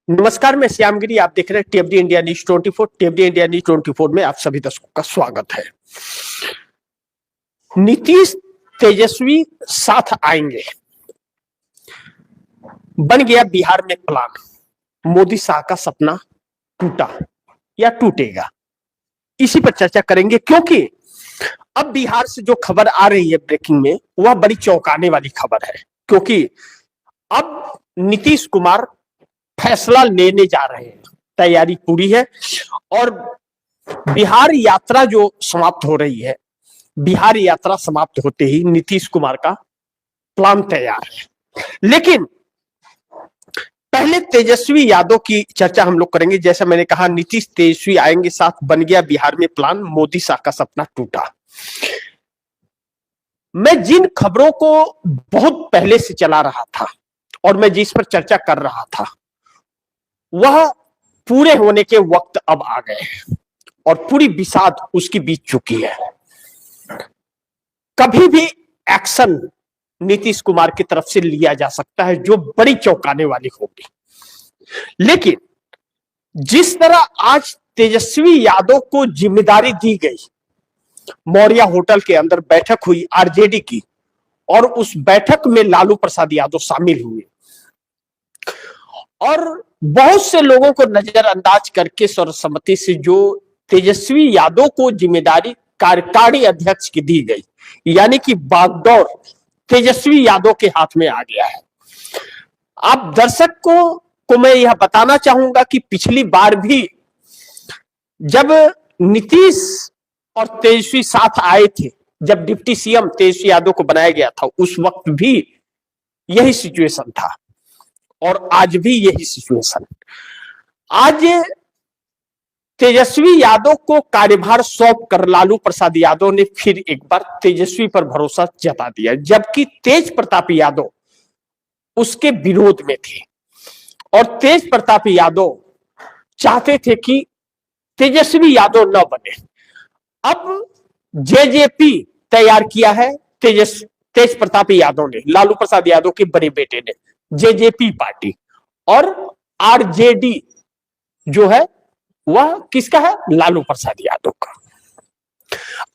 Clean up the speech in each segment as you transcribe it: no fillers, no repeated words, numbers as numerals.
नमस्कार, मैं श्यामगिरी। आप देख रहे हैं टीएफडी इंडिया न्यूज 24। टीएफडी इंडिया न्यूज 24 में आप सभी दर्शकों का स्वागत है। नीतीश तेजस्वी साथ आएंगे, बन गया बिहार में प्लान। मोदी शाह का सपना टूटा या टूटेगा, इसी पर चर्चा करेंगे, क्योंकि अब बिहार से जो खबर आ रही है ब्रेकिंग में, वह बड़ी चौंकाने वाली खबर है। क्योंकि अब नीतीश कुमार फैसला लेने जा रहे हैं, तैयारी पूरी है। और बिहार यात्रा जो समाप्त हो रही है, बिहार यात्रा समाप्त होते ही नीतीश कुमार का प्लान तैयार है। लेकिन पहले तेजस्वी यादव की चर्चा हम लोग करेंगे। जैसा मैंने कहा, नीतीश तेजस्वी आएंगे साथ, बन गया बिहार में प्लान, मोदी शाह का सपना टूटा। मैं जिन खबरों को बहुत पहले से चला रहा था और मैं जिस पर चर्चा कर रहा था, वह पूरे होने के वक्त अब आ गए हैं और पूरी बिसात उसकी बीत चुकी है। कभी भी एक्शन नीतीश कुमार की तरफ से लिया जा सकता है जो बड़ी चौंकाने वाली होगी। लेकिन जिस तरह आज तेजस्वी यादव को जिम्मेदारी दी गई, मौर्या होटल के अंदर बैठक हुई आरजेडी की, और उस बैठक में लालू प्रसाद यादव शामिल हुए और बहुत से लोगों को नजरअंदाज करके सर्वसम्मति से जो तेजस्वी यादव को जिम्मेदारी कार्यकारी अध्यक्ष की दी गई, यानी कि बागडोर तेजस्वी यादव के हाथ में आ गया है। आप दर्शक को मैं यह बताना चाहूंगा कि पिछली बार भी जब नीतीश और तेजस्वी साथ आए थे, जब डिप्टी सीएम तेजस्वी यादव को बनाया गया था, उस वक्त भी यही सिचुएशन था और आज भी यही सिचुएशन। आज तेजस्वी यादव को कार्यभार सौंप कर लालू प्रसाद यादव ने फिर एक बार तेजस्वी पर भरोसा जता दिया, जबकि तेज प्रताप यादव उसके विरोध में थे और तेज प्रताप यादव चाहते थे कि तेजस्वी यादव न बने। अब जेजेपी तैयार किया है तेज प्रताप यादव ने, लालू प्रसाद यादव के बड़े बेटे ने, जेजेपी पार्टी। और आरजेडी जो है वह किसका है? लालू प्रसाद यादव का।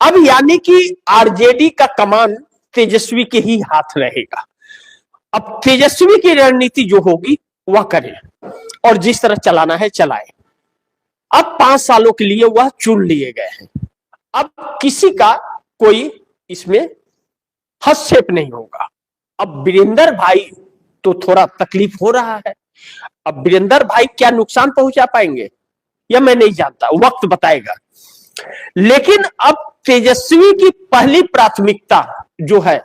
अब यानी कि आरजेडी का कमान तेजस्वी के ही हाथ रहेगा। अब तेजस्वी की रणनीति जो होगी वह करे और जिस तरह चलाना है चलाए। अब 5 सालों के लिए वह चुन लिए गए हैं। अब किसी का कोई इसमें हस्तक्षेप नहीं होगा। अब वीरेंद्र भाई तो थोड़ा तकलीफ हो रहा है। अब वीरेंद्र भाई क्या नुकसान पहुंचा पाएंगे यह मैं नहीं जानता, वक्त बताएगा। लेकिन अब तेजस्वी की पहली प्राथमिकता जो है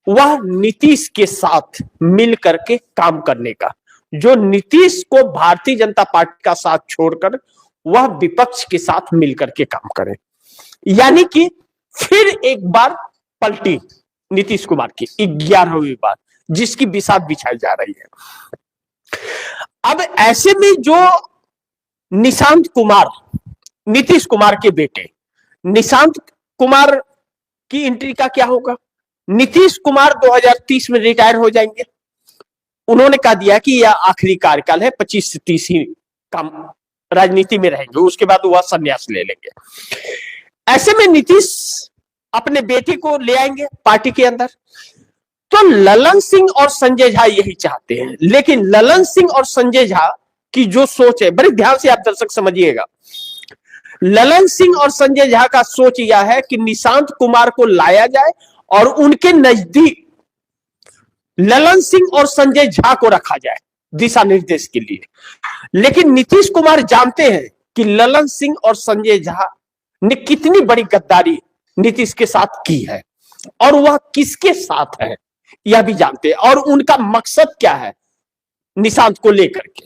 वह नीतीश के साथ मिल करके काम करने का, जो नीतीश को भारतीय जनता पार्टी का साथ छोड़कर वह विपक्ष के साथ मिलकर के काम करे। यानी कि फिर एक बार पलटी नीतीश कुमार की 11वीं बार, जिसकी बिसात बिछाई जा रही है। अब ऐसे में जो निशांत कुमार, नीतीश कुमार के बेटे निशांत कुमार की एंट्री का क्या होगा? नीतीश कुमार 2030 में रिटायर हो जाएंगे। उन्होंने कहा दिया कि यह आखिरी कार्यकाल है, 25 से 30 ही काम राजनीति में रहेंगे, उसके बाद वह संन्यास ले लेंगे। ऐसे में नीतीश अपने बेटे को ले आएंगे पार्टी के अंदर। तो ललन सिंह और संजय झा यही चाहते हैं। लेकिन ललन सिंह और संजय झा की जो सोच है, बड़े ध्यान से आप दर्शक समझिएगा, ललन सिंह और संजय झा का सोच यह है कि निशांत कुमार को लाया जाए और उनके नजदीक ललन सिंह और संजय झा को रखा जाए दिशा निर्देश के लिए। लेकिन नीतीश कुमार जानते हैं कि ललन सिंह और संजय झा ने कितनी बड़ी गद्दारी नीतीश के साथ की है और वह किसके साथ है यह भी जानते हैं, और उनका मकसद क्या है निशांत को लेकर के।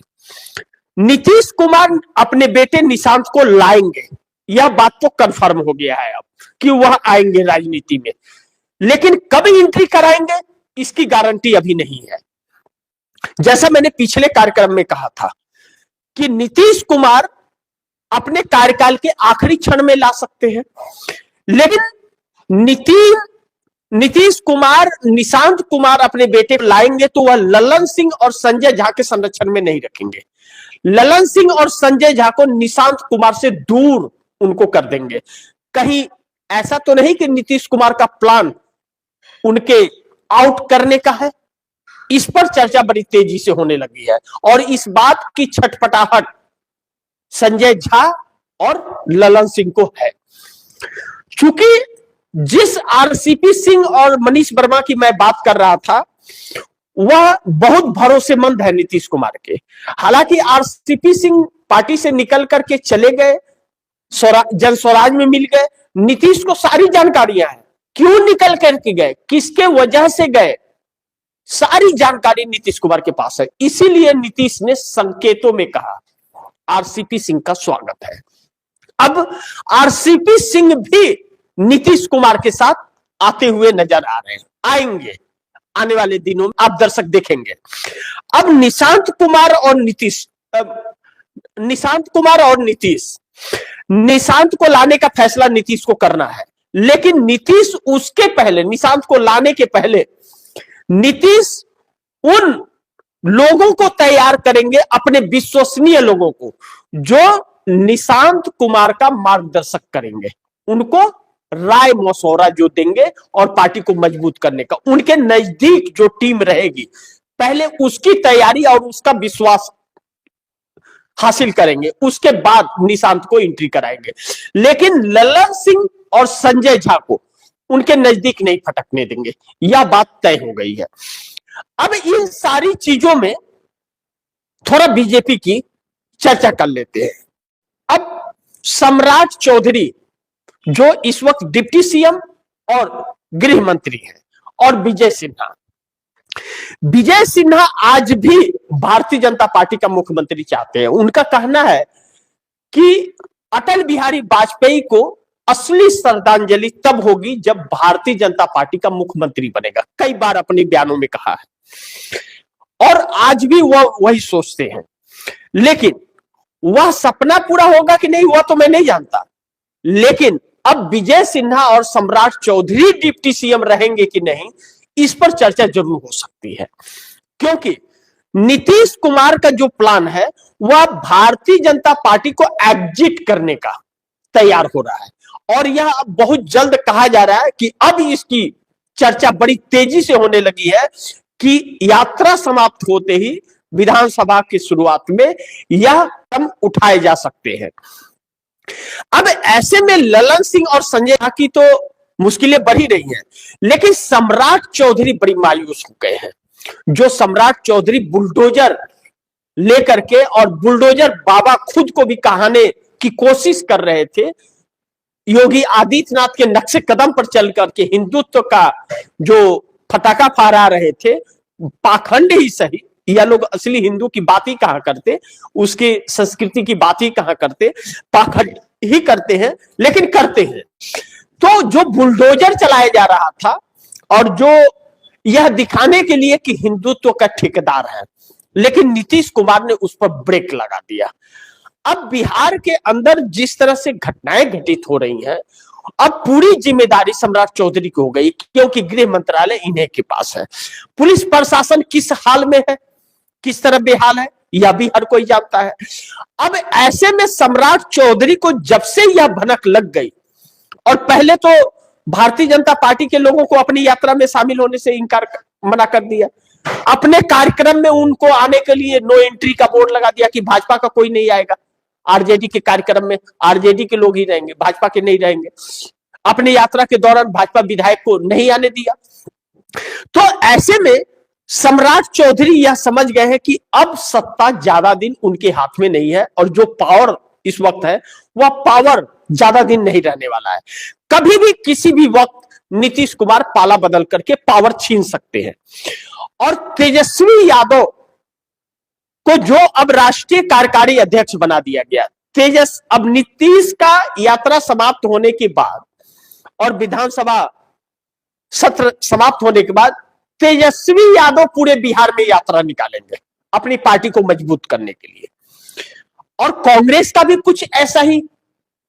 नीतीश कुमार अपने बेटे निशांत को लाएंगे, यह बात तो कंफर्म हो गया है अब कि वह आएंगे राजनीति में। लेकिन कब एंट्री कराएंगे इसकी गारंटी अभी नहीं है। जैसा मैंने पिछले कार्यक्रम में कहा था कि नीतीश कुमार अपने कार्यकाल के आखिरी क्षण में ला सकते हैं, लेकिन नीतीश कुमार निशांत कुमार अपने बेटे लाएंगे तो वह ललन सिंह और संजय झा के संरक्षण में नहीं रखेंगे। ललन सिंह और संजय झा को निशांत कुमार से दूर उनको कर देंगे। कहीं ऐसा तो नहीं कि नीतीश कुमार का प्लान उनके आउट करने का है? इस पर चर्चा बड़ी तेजी से होने लगी है और इस बात की छटपटाहट संजय झा और ललन सिंह को है। चूंकि जिस आरसीपी सिंह और मनीष वर्मा की मैं बात कर रहा था वह बहुत भरोसेमंद है नीतीश कुमार के। हालांकि आरसीपी सिंह पार्टी से निकल करके चले गए, जन स्वराज में मिल गए। नीतीश को सारी जानकारियां हैं, क्यों निकल करके गए, किसके वजह से गए, सारी जानकारी नीतीश कुमार के पास है। इसीलिए नीतीश ने संकेतों में कहा आरसीपी सिंह का स्वागत है। अब आरसीपी सिंह भी नीतीश कुमार के साथ आते हुए नजर आ रहे हैं, आएंगे आने वाले दिनों में, आप दर्शक देखेंगे। अब निशांत कुमार और निशांत को लाने का फैसला नीतीश को करना है, लेकिन नीतीश उसके पहले, निशांत को लाने के पहले नीतीश उन लोगों को तैयार करेंगे, अपने विश्वसनीय लोगों को, जो निशांत कुमार का मार्गदर्शक करेंगे, उनको राय मशवरा जो देंगे और पार्टी को मजबूत करने का, उनके नजदीक जो टीम रहेगी पहले उसकी तैयारी और उसका विश्वास हासिल करेंगे, उसके बाद निशांत को एंट्री कराएंगे। लेकिन ललन सिंह और संजय झा को उनके नजदीक नहीं फटकने देंगे, यह बात तय हो गई है। अब इन सारी चीजों में थोड़ा बीजेपी की चर्चा कर लेते हैं। अब सम्राट चौधरी जो इस वक्त डिप्टी सीएम और गृह मंत्री हैं, और विजय सिन्हा आज भी भारतीय जनता पार्टी का मुख्यमंत्री चाहते हैं। उनका कहना है कि अटल बिहारी वाजपेयी को असली श्रद्धांजलि तब होगी जब भारतीय जनता पार्टी का मुख्यमंत्री बनेगा, कई बार अपने बयानों में कहा है और आज भी वह वही सोचते हैं। लेकिन वह सपना पूरा होगा कि नहीं वह तो मैं नहीं जानता, लेकिन अब विजय सिन्हा और सम्राट चौधरी डिप्टी सीएम रहेंगे कि नहीं, इस पर चर्चा जरूर हो सकती है, क्योंकि नीतीश कुमार का जो प्लान है वह भारतीय जनता पार्टी को एग्जिट करने का तैयार हो रहा है और यह अब बहुत जल्द कहा जा रहा है कि अब इसकी चर्चा बड़ी तेजी से होने लगी है कि यात्रा समाप्त होते ही विधानसभा की शुरुआत में यह कदम उठाए जा सकते हैं। अब ऐसे में ललन सिंह और संजय झा की तो मुश्किलें बढ़ ही रही हैं, लेकिन सम्राट चौधरी बड़ी मायूस हो गए हैं। जो सम्राट चौधरी बुलडोजर लेकर के, और बुलडोजर बाबा खुद को भी कहाने की कोशिश कर रहे थे, योगी आदित्यनाथ के नक्शे कदम पर चल करके हिंदुत्व का जो फटाका फहरा रहे थे, पाखंड ही सही, यह लोग असली हिंदू की बात ही कहां करते, उसकी संस्कृति की बात ही कहां करते, पाखंड ही करते हैं, लेकिन करते हैं। तो जो बुलडोजर चलाया जा रहा था और जो यह दिखाने के लिए कि हिंदुत्व का ठेकेदार है, लेकिन नीतीश कुमार ने उस पर ब्रेक लगा दिया। अब बिहार के अंदर जिस तरह से घटनाएं घटित हो रही हैं, अब पूरी जिम्मेदारी सम्राट चौधरी की हो गई, क्योंकि गृह मंत्रालय इन्हीं के पास है। पुलिस प्रशासन किस हाल में है, किस तरह बेहाल है, यह भी हर कोई जानता है। अब ऐसे में सम्राट चौधरी को जब से यह भनक लग गई, और पहले तो भारतीय जनता पार्टी के लोगों को अपनी यात्रा में शामिल होने से मना कर दिया, अपने कार्यक्रम में उनको आने के लिए नो एंट्री का बोर्ड लगा दिया कि भाजपा का कोई नहीं आएगा, आरजेडी के कार्यक्रम में आरजेडी के लोग ही रहेंगे, भाजपा के नहीं रहेंगे। अपनी यात्रा के दौरान भाजपा विधायक को नहीं आने दिया। तो ऐसे में सम्राट चौधरी यह समझ गए हैं कि अब सत्ता ज्यादा दिन उनके हाथ में नहीं है, और जो पावर इस वक्त है वह पावर ज्यादा दिन नहीं रहने वाला है। कभी भी किसी भी वक्त नीतीश कुमार पाला बदल करके पावर छीन सकते हैं। और तेजस्वी यादव को जो अब राष्ट्रीय कार्यकारी अध्यक्ष बना दिया गया, अब नीतीश का यात्रा समाप्त होने के बाद और विधानसभा सत्र समाप्त होने के बाद तेजस्वी यादव पूरे बिहार में यात्रा निकालेंगे अपनी पार्टी को मजबूत करने के लिए। और कांग्रेस का भी कुछ ऐसा ही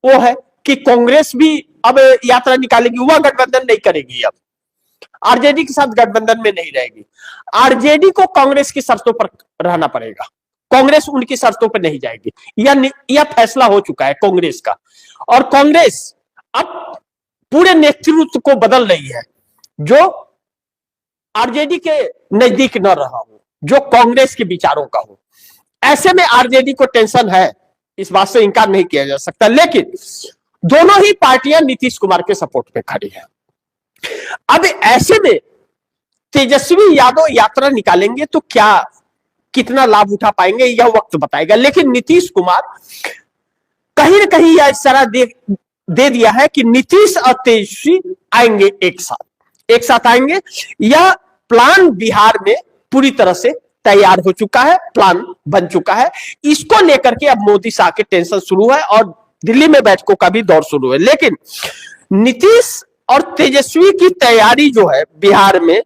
वो है कि कांग्रेस भी अब यात्रा निकालेगी, वह गठबंधन नहीं करेगी अब, आरजेडी के साथ गठबंधन में नहीं रहेगी। आरजेडी को कांग्रेस की शर्तों पर रहना पड़ेगा, कांग्रेस उनकी शर्तों पर नहीं जाएगी। यह फैसला हो चुका है कांग्रेस का। और कांग्रेस अब पूरे नेतृत्व को बदल रही है, जो आरजेडी के नजदीक न रहा हो, जो कांग्रेस के विचारों का हो। ऐसे में आरजेडी को टेंशन है, इस बात से इंकार नहीं किया जा सकता। लेकिन दोनों ही पार्टियां नीतीश कुमार के सपोर्ट पे खड़ी हैं। अब ऐसे में तेजस्वी यादव यात्रा निकालेंगे तो क्या कितना लाभ उठा पाएंगे, यह वक्त बताएगा। लेकिन नीतीश कुमार कहीं न कहीं यह इशारा दे दिया है कि नीतीश और तेजस्वी आएंगे एक साथ आएंगे। यह प्लान बिहार में पूरी तरह से तैयार हो चुका है, प्लान बन चुका है। इसको लेकर के अब मोदी शाह के टेंशन शुरू है और दिल्ली में बैठकों का भी दौर शुरू है। लेकिन नीतीश और तेजस्वी की तैयारी जो है बिहार में,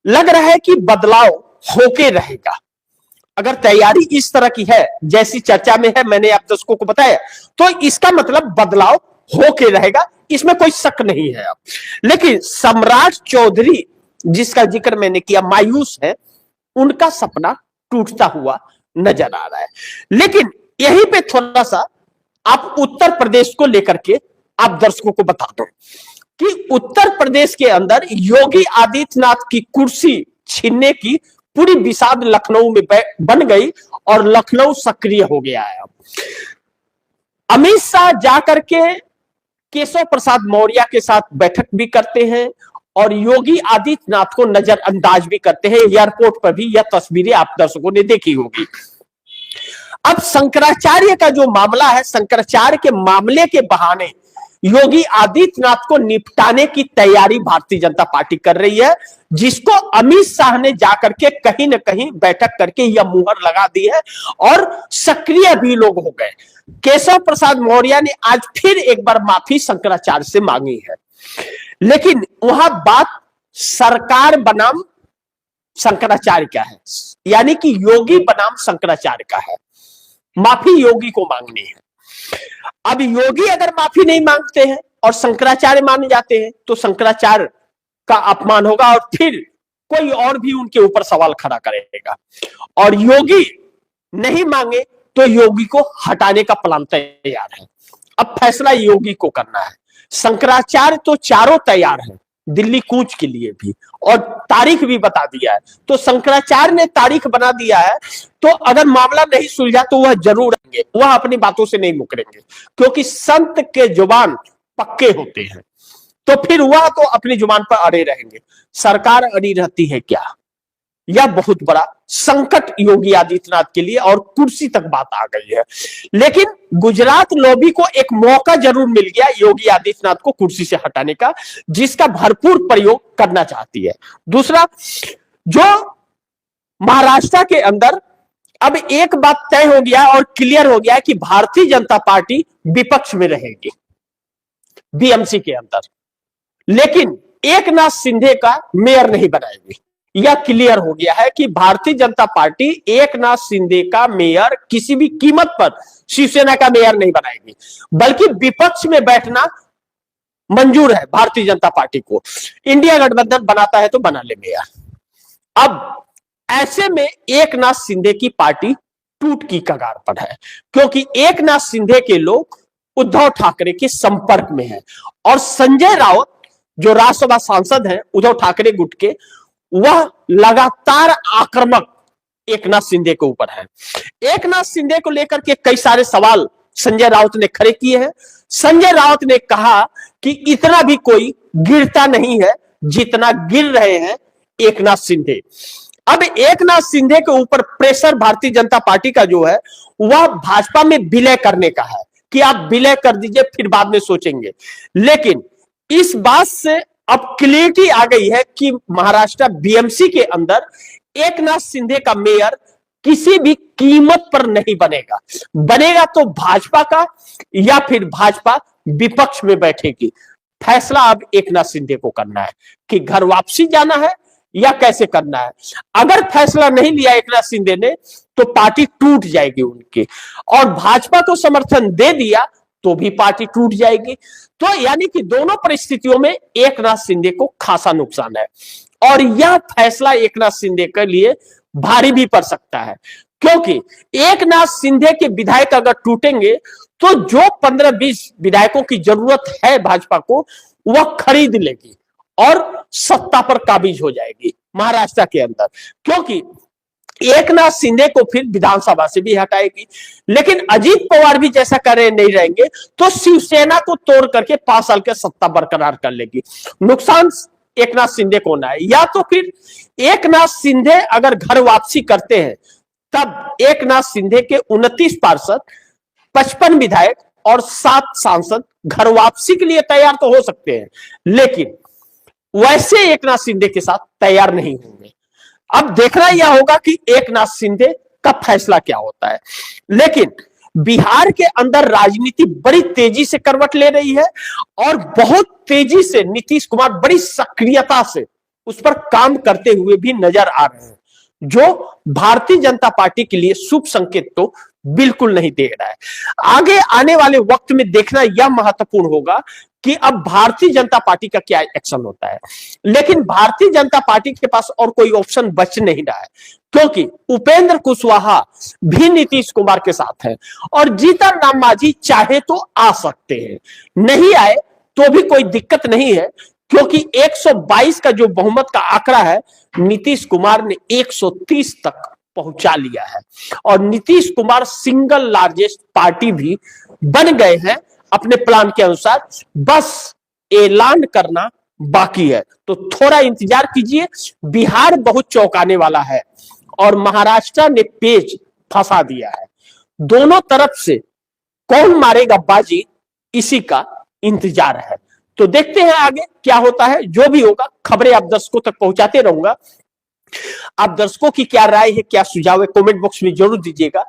लग रहा है कि बदलाव होके रहेगा। अगर तैयारी इस तरह की है जैसी चर्चा में है, मैंने आप दर्शकों को बताया, तो इसका मतलब बदलाव होके रहेगा, इसमें कोई शक नहीं है। अब लेकिन सम्राट चौधरी जिसका जिक्र मैंने किया, मायूस है, उनका सपना टूटता हुआ नजर आ रहा है। लेकिन यहीं पे थोड़ा सा आप उत्तर प्रदेश को लेकर के आप दर्शकों को बता दो कि उत्तर प्रदेश के अंदर योगी आदित्यनाथ की कुर्सी छीनने की पूरी विषाद लखनऊ में बन गई और लखनऊ सक्रिय हो गया है। अमित शाह जाकर के केशव प्रसाद मौर्य के साथ बैठक भी करते हैं और योगी आदित्यनाथ को नजरअंदाज भी करते हैं। एयरपोर्ट पर भी यह तस्वीरें आप दर्शकों ने देखी होगी। अब शंकराचार्य का जो मामला है, शंकराचार्य के मामले के बहाने योगी आदित्यनाथ को निपटाने की तैयारी भारतीय जनता पार्टी कर रही है, जिसको अमित शाह ने जाकर के कहीं ना कहीं बैठक करके यह मुहर लगा दी है और सक्रिय भी लोग हो गए। केशव प्रसाद मौर्य ने आज फिर एक बार माफी शंकराचार्य से मांगी है, लेकिन वहां बात सरकार बनाम शंकराचार्य का है, यानी कि योगी बनाम शंकराचार्य का है। माफी योगी को मांगनी है। अब योगी अगर माफी नहीं मांगते हैं और शंकराचार्य मान जाते हैं तो शंकराचार्य का अपमान होगा और फिर कोई और भी उनके ऊपर सवाल खड़ा करेगा। और योगी नहीं मांगे तो योगी को हटाने का प्लान तैयार है। अब फैसला योगी को करना है। शंकराचार्य तो चारों तैयार हैं दिल्ली कूच के लिए भी, और तारीख भी बता दिया है। तो शंकराचार्य ने तारीख बना दिया है, तो अगर मामला नहीं सुलझा तो वह जरूर आएंगे, वह अपनी बातों से नहीं मुकरेंगे, क्योंकि संत के जुबान पक्के होते हैं। तो फिर वह तो अपनी जुबान पर अड़े रहेंगे। सरकार अड़ी रहती है क्या? यह बहुत बड़ा संकट योगी आदित्यनाथ के लिए और कुर्सी तक बात आ गई है। लेकिन गुजरात लॉबी को एक मौका जरूर मिल गया योगी आदित्यनाथ को कुर्सी से हटाने का, जिसका भरपूर प्रयोग करना चाहती है। दूसरा, जो महाराष्ट्र के अंदर अब एक बात तय हो गया और क्लियर हो गया है कि भारतीय जनता पार्टी विपक्ष में रहेगी बीएमसी के अंदर, लेकिन एकनाथ शिंदे का मेयर नहीं बनाएगी। यह क्लियर हो गया है कि भारतीय जनता पार्टी एकनाथ शिंदे का मेयर किसी भी कीमत पर शिवसेना का मेयर नहीं बनाएगी, बल्कि विपक्ष में बैठना मंजूर है भारतीय जनता पार्टी को। इंडिया गठबंधन बनाता है तो बना ले मेयर। अब ऐसे में एकनाथ शिंदे की पार्टी टूट की कगार पर है, क्योंकि एकनाथ शिंदे के लोग उद्धव ठाकरे के संपर्क में हैं और संजय राउत जो राज्यसभा सांसद हैं उद्धव ठाकरे गुट के, वह लगातार आक्रामक एकनाथ शिंदे के ऊपर है। एकनाथ शिंदे को लेकर के कई सारे सवाल संजय राउत ने खड़े किए हैं। संजय राउत ने कहा कि इतना भी कोई गिरता नहीं है जितना गिर रहे हैं एकनाथ शिंदे। अब एकनाथ शिंदे के ऊपर प्रेशर भारतीय जनता पार्टी का जो है वह भाजपा में विलय करने का है कि आप विलय कर दीजिए, फिर बाद में सोचेंगे। लेकिन इस बात से अब क्लियरिटी आ गई है कि महाराष्ट्र बीएमसी के अंदर एकनाथ शिंदे का मेयर किसी भी कीमत पर नहीं बनेगा। बनेगा तो भाजपा का, या फिर भाजपा विपक्ष में बैठेगी। फैसला अब एकनाथ शिंदे को करना है कि घर वापसी जाना है या कैसे करना है। अगर फैसला नहीं लिया एकनाथ शिंदे ने तो पार्टी टूट जाएगी उनकी, और भाजपा को समर्थन दे दिया तो भी पार्टी टूट जाएगी। तो यानी कि दोनों परिस्थितियों में एकनाथ शिंदे को खासा नुकसान है और यह फैसला एकनाथ शिंदे के लिए भारी भी पड़ सकता है, क्योंकि एकनाथ शिंदे के विधायक अगर टूटेंगे तो जो 15-20 विधायकों की जरूरत है भाजपा को, वह खरीद लेगी और सत्ता पर काबिज हो जाएगी महाराष्ट्र के अंदर, क्योंकि एकनाथ शिंदे को फिर विधानसभा से भी हटाएगी। लेकिन अजीत पवार भी जैसा कर रहे नहीं रहेंगे तो शिवसेना को तोड़ करके 5 साल के सत्ता बरकरार कर लेगी। नुकसान एकनाथ शिंदे को ना है, या तो फिर एकनाथ शिंदे अगर घर वापसी करते हैं तब एकनाथ शिंदे के 29 पार्षद, 55 विधायक और 7 सांसद घर वापसी के लिए तैयार तो हो सकते हैं, लेकिन वैसे एकनाथ शिंदे के साथ तैयार नहीं होंगे। अब देखना यह होगा कि एकनाथ शिंदे का फैसला क्या होता है। लेकिन बिहार के अंदर राजनीति बड़ी तेजी से करवट ले रही है और बहुत तेजी से नीतीश कुमार बड़ी सक्रियता से उस पर काम करते हुए भी नजर आ रहे हैं, जो भारतीय जनता पार्टी के लिए शुभ संकेत तो बिल्कुल नहीं दे रहा है। आगे आने वाले वक्त में देखना यह महत्वपूर्ण होगा कि अब भारतीय जनता पार्टी का क्या एक्शन होता है। लेकिन भारतीय जनता पार्टी के पास और कोई ऑप्शन बच नहीं रहा है, क्योंकि उपेंद्र कुशवाहा भी नीतीश कुमार के साथ है और जीतन राम मांझी चाहे तो आ सकते हैं, नहीं आए तो भी कोई दिक्कत नहीं है, क्योंकि 122 का जो बहुमत का आंकड़ा है नीतीश कुमार ने 130 तक पहुंचा लिया है और Nitish Kumar single largest party भी बन गए हैं अपने प्लान के अनुसार। बस ऐलान करना बाकी है, तो थोड़ा इंतजार कीजिए। बिहार बहुत चौंकाने वाला है और महाराष्ट्र ने पेच फंसा दिया है। दोनों तरफ से कौन मारेगा बाजी, इसी का इंतजार है। तो देखते हैं आगे क्या होता है। जो भी होगा खबरें आप दर्शकों तक पहुंचाते रहूंगा। आप दर्शकों की क्या राय है, क्या सुझाव है, कमेंट बॉक्स में जरूर दीजिएगा।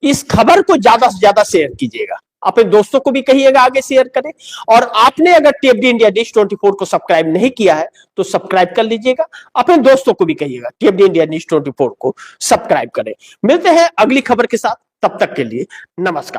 इस खबर को ज्यादा से ज्यादा शेयर कीजिएगा, अपने दोस्तों को भी कहिएगा आगे शेयर करें। और आपने अगर टीएफडी इंडिया न्यूज़ 24 को सब्सक्राइब नहीं किया है तो सब्सक्राइब कर लीजिएगा, अपने दोस्तों को भी कहिएगा टीएफडी इंडिया न्यूज़ 24 को सब्सक्राइब करें। मिलते हैं अगली खबर के साथ, तब तक के लिए नमस्कार।